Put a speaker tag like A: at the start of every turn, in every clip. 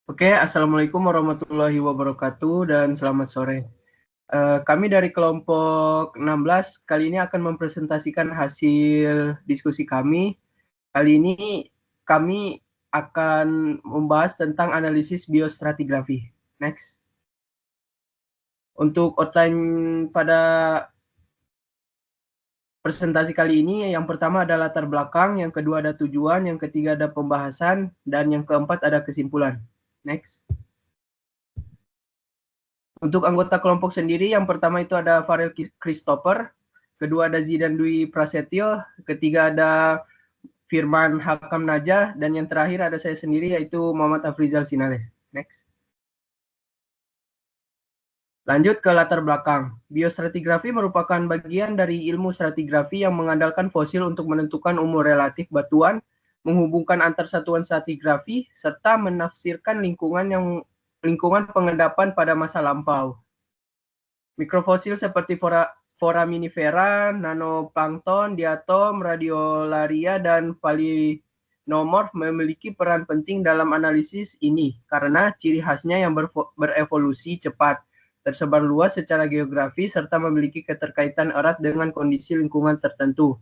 A: Oke, Assalamualaikum warahmatullahi wabarakatuh dan selamat sore. Kami dari kelompok 16 kali ini akan mempresentasikan hasil diskusi kami. Kali ini kami akan membahas tentang analisis biostratigrafi. Next. Untuk outline pada presentasi kali ini, yang pertama ada latar belakang, yang kedua ada tujuan, yang ketiga ada pembahasan, dan yang keempat ada kesimpulan. Next. Untuk anggota kelompok sendiri, yang pertama itu ada Farel Christopher, kedua ada Zidan Dwi Prasetyo, ketiga ada Firman Hakam Najah, dan yang terakhir ada saya sendiri yaitu Muhammad Afrizal Sinale. Next. Lanjut ke latar belakang. Biostratigrafi merupakan bagian dari ilmu stratigrafi yang mengandalkan fosil untuk menentukan umur relatif batuan, menghubungkan antar satuan stratigrafi, serta menafsirkan lingkungan pengendapan pada masa lampau. Mikrofosil seperti foraminifera, nanoplankton, diatom, radiolaria, dan palinomorf memiliki peran penting dalam analisis ini karena ciri khasnya yang berevolusi cepat, tersebar luas secara geografis, serta memiliki keterkaitan erat dengan kondisi lingkungan tertentu.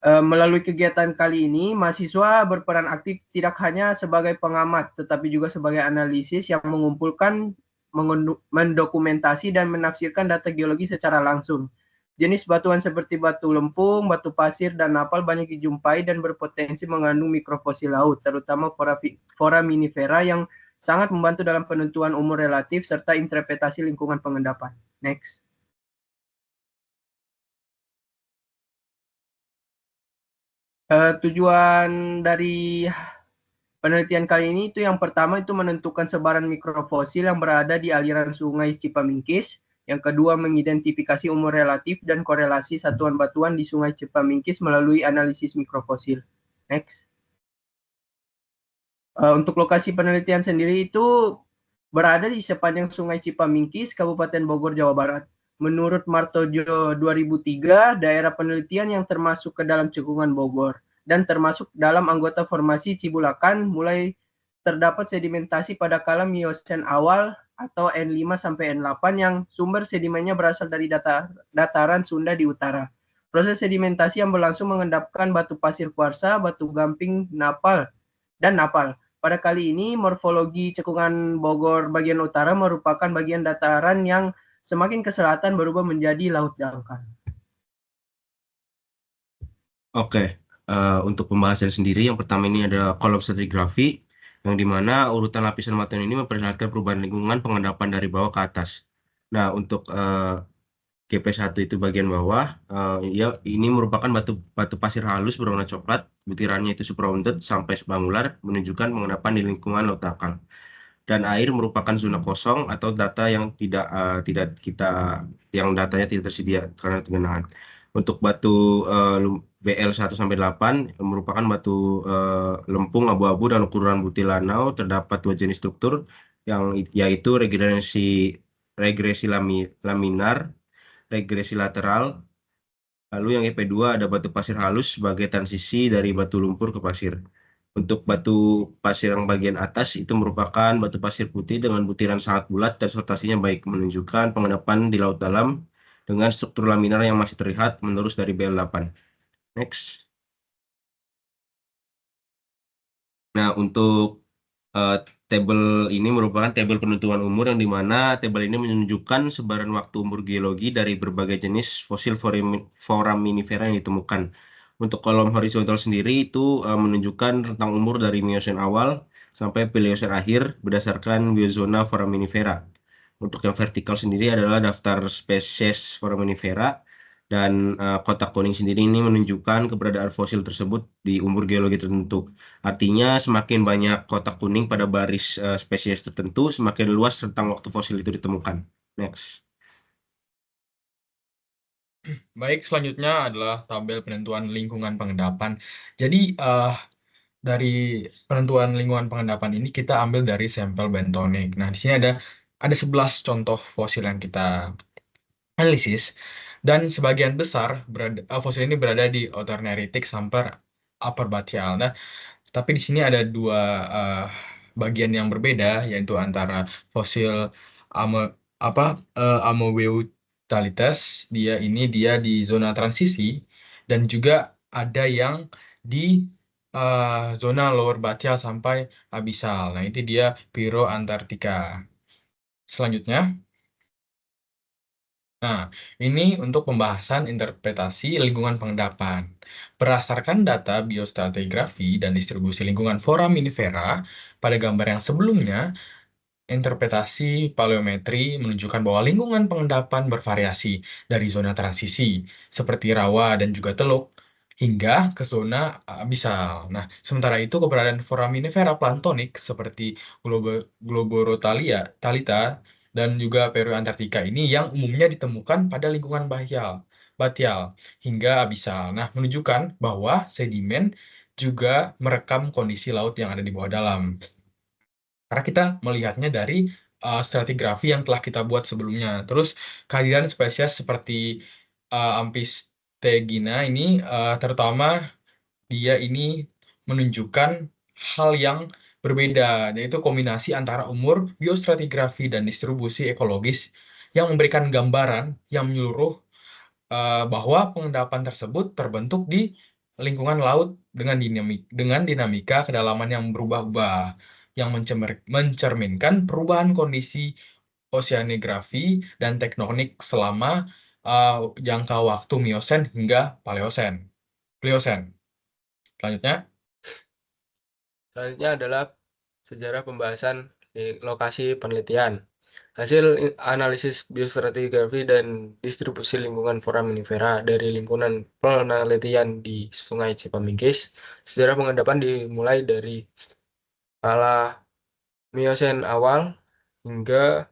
A: Melalui kegiatan kali ini, mahasiswa berperan aktif tidak hanya sebagai pengamat, tetapi juga sebagai analisis yang mengumpulkan, mendokumentasi, dan menafsirkan data geologi secara langsung. Jenis batuan seperti batu lempung, batu pasir, dan napal banyak dijumpai dan berpotensi mengandung mikrofosil laut, terutama foraminifera yang sangat membantu dalam penentuan umur relatif serta interpretasi lingkungan pengendapan. Next. Tujuan dari penelitian kali ini itu yang pertama itu menentukan sebaran mikrofosil yang berada di aliran sungai Cipamingkis. Yang kedua mengidentifikasi umur relatif dan korelasi satuan batuan di sungai Cipamingkis melalui analisis mikrofosil. Next. Untuk lokasi penelitian sendiri itu berada di sepanjang sungai Cipamingkis, Kabupaten Bogor, Jawa Barat. Menurut Martojo 2003, daerah penelitian yang termasuk ke dalam cekungan Bogor dan termasuk dalam anggota formasi Cibulakan mulai terdapat sedimentasi pada kala Miosen awal atau N5 sampai N8 yang sumber sedimennya berasal dari dataran Sunda di utara. Proses sedimentasi yang berlangsung mengendapkan batu pasir kuarsa, batu gamping, dan napal. Pada kali ini, morfologi cekungan Bogor bagian utara merupakan bagian dataran yang semakin ke selatan berubah menjadi laut dangkal.
B: Oke, untuk pembahasan sendiri, yang pertama ini ada kolom stratigrafi, yang dimana urutan lapisan batuan ini memperlihatkan perubahan lingkungan pengendapan dari bawah ke atas. Nah, untuk GP1 itu bagian bawah, ya ini merupakan batu pasir halus berwarna coklat, butirannya itu supraunted sampai subangular, menunjukkan pengendapan di lingkungan laut dangkal. Dan air merupakan zona kosong atau data yang tidak yang datanya tidak tersedia karena kegenangan. Untuk batu BL 1 sampai 8 merupakan batu lempung abu-abu dan ukuran butilanau. Terdapat dua jenis struktur yaitu regresi laminar, regresi lateral. Lalu yang EP2 ada batu pasir halus sebagai transisi dari batu lumpur ke pasir. Untuk batu pasir yang bagian atas itu merupakan batu pasir putih dengan butiran sangat bulat dan sortasinya baik, menunjukkan pengendapan di laut dalam dengan struktur laminar yang masih terlihat menerus dari BL8. Next. Nah, untuk tabel ini merupakan tabel penentuan umur yang dimana tabel ini menunjukkan sebaran waktu umur geologi dari berbagai jenis fosil foraminifera yang ditemukan. Untuk kolom horizontal sendiri itu menunjukkan rentang umur dari Miosen awal sampai Paleosen akhir berdasarkan biozona foraminifera. Untuk yang vertikal sendiri adalah daftar spesies foraminifera dan kotak kuning sendiri ini menunjukkan keberadaan fosil tersebut di umur geologi tertentu. Artinya semakin banyak kotak kuning pada baris spesies tertentu, semakin luas rentang waktu fosil itu ditemukan. Next.
C: Baik, selanjutnya adalah tabel penentuan lingkungan pengendapan. Jadi, dari penentuan lingkungan pengendapan ini kita ambil dari sampel bentonik. Nah, di sini ada 11 contoh fosil yang kita analisis dan sebagian besar fosil ini berada di Outer Neritic sampai Upper Bathial. Nah, tapi di sini ada dua bagian yang berbeda, yaitu antara fosil Amoebiotales, dia di zona transisi, dan juga ada yang di zona lower batial sampai abisal. Nah, ini dia Piro Antartika. Selanjutnya, nah, ini untuk pembahasan interpretasi lingkungan pengendapan. Berdasarkan data biostratigrafi dan distribusi lingkungan foraminifera, pada gambar yang sebelumnya, interpretasi paleometri menunjukkan bahwa lingkungan pengendapan bervariasi dari zona transisi, seperti rawa dan juga teluk, hingga ke zona abisal. Nah, sementara itu keberadaan foraminifera plantonik seperti Globorotalita dan juga Antartika ini yang umumnya ditemukan pada lingkungan batial hingga abisal. Nah, menunjukkan bahwa sedimen juga merekam kondisi laut yang ada di bawah dalam. Karena kita melihatnya dari stratigrafi yang telah kita buat sebelumnya. Terus kehadiran spesies seperti Amphistegina ini terutama dia ini menunjukkan hal yang berbeda, yaitu kombinasi antara umur, biostratigrafi, dan distribusi ekologis yang memberikan gambaran yang menyeluruh bahwa pengendapan tersebut terbentuk di lingkungan laut dengan dinamika kedalaman yang berubah-ubah, yang mencerminkan perubahan kondisi oseanografi dan tektonik selama jangka waktu Miosen hingga Pliocene. Selanjutnya,
A: Selanjutnya adalah sejarah pembahasan di lokasi penelitian. Hasil analisis biostratigrafi dan distribusi lingkungan foraminifera dari lingkungan penelitian di Sungai Cipaminggis, sejarah pengendapan dimulai dari kala Miosen awal hingga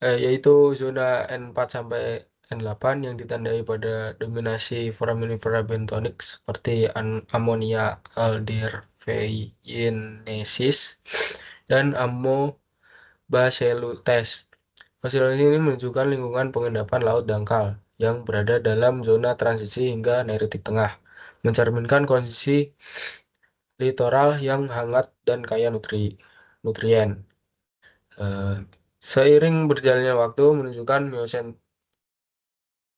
A: yaitu zona N4 sampai N8 yang ditandai pada dominasi foraminifera bentonik seperti Ammonia aldehydes dan Ammobacelotes. Hasil ini menunjukkan lingkungan pengendapan laut dangkal yang berada dalam zona transisi hingga Neritik Tengah, mencerminkan kondisi litoral yang hangat dan kaya nutrien. Seiring berjalannya waktu menunjukkan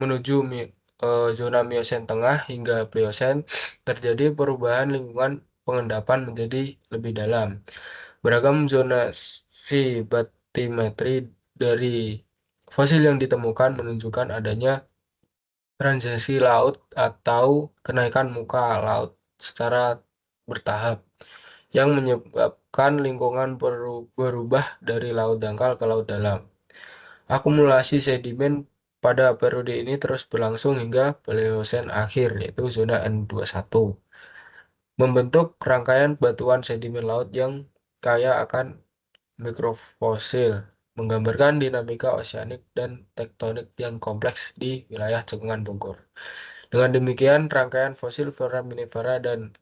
A: menuju zona Miosen Tengah hingga Pliocene, terjadi perubahan lingkungan pengendapan menjadi lebih dalam. Beragam zona batimetri dari fosil yang ditemukan menunjukkan adanya transisi laut atau kenaikan muka laut secara bertahap yang menyebabkan lingkungan berubah dari laut dangkal ke laut dalam. Akumulasi sedimen pada periode ini terus berlangsung hingga Pliocene akhir, yaitu zona N21, membentuk rangkaian batuan sedimen laut yang kaya akan mikrofosil, menggambarkan dinamika oseanik dan tektonik yang kompleks di wilayah cekungan Bogor. Dengan demikian, rangkaian fosil foraminifera dan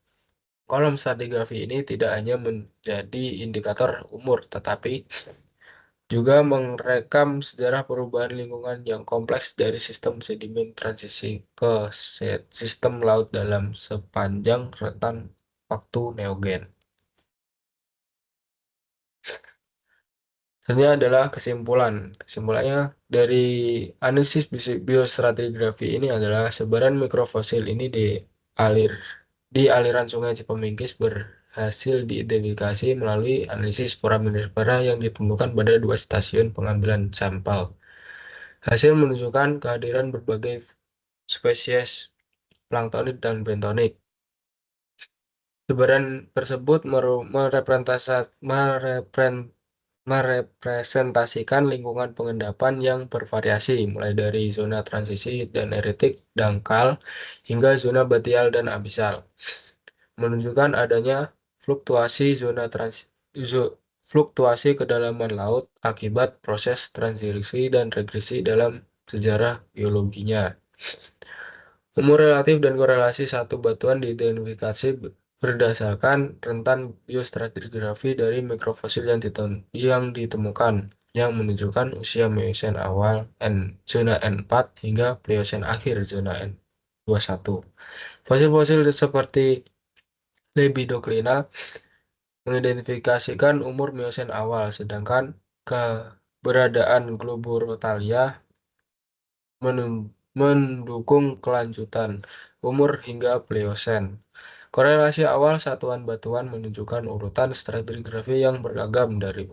A: kolom stratigrafi ini tidak hanya menjadi indikator umur, tetapi juga merekam sejarah perubahan lingkungan yang kompleks dari sistem sedimen transisi ke sistem laut dalam sepanjang rentan waktu neogen. Selanjutnya adalah kesimpulan. Kesimpulannya dari analisis biostratigrafi ini adalah sebaran mikrofosil ini di aliran Sungai Cipaminggis berhasil diidentifikasi melalui analisis foraminifera yang ditemukan pada 2 stasiun pengambilan sampel. Hasil menunjukkan kehadiran berbagai spesies planktonik dan bentonik. Sebaran tersebut merepresentasikan lingkungan pengendapan yang bervariasi, mulai dari zona transisi dan neritik dangkal hingga zona batial dan abisal, menunjukkan adanya fluktuasi kedalaman laut akibat proses transisi dan regresi dalam sejarah biologinya. Umur relatif dan korelasi satu batuan diidentifikasi berdasarkan rentan biostratigrafi dari mikrofosil yang ditemukan, yang menunjukkan usia Miosen awal zona N4 hingga Pliocene akhir zona N21. Fosil-fosil seperti
D: Lepidoclina mengidentifikasikan umur Miosen awal, sedangkan keberadaan Globurotalia mendukung kelanjutan umur hingga Pliocene. Korelasi awal satuan batuan menunjukkan urutan stratigrafi yang beragam dari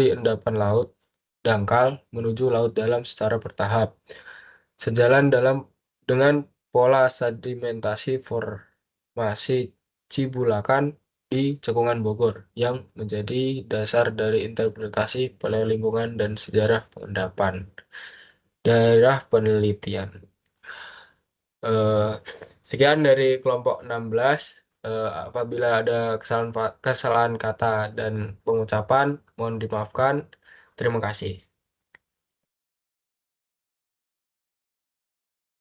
D: endapan laut dangkal menuju laut dalam secara bertahap. Sejalan dengan pola sedimentasi formasi Cibulakan di Cekungan Bogor yang menjadi dasar dari interpretasi paleolingkungan dan sejarah pengendapan daerah penelitian. Sekian dari kelompok 16. Apabila ada kesalahan kata dan pengucapan, mohon dimaafkan. Terima kasih.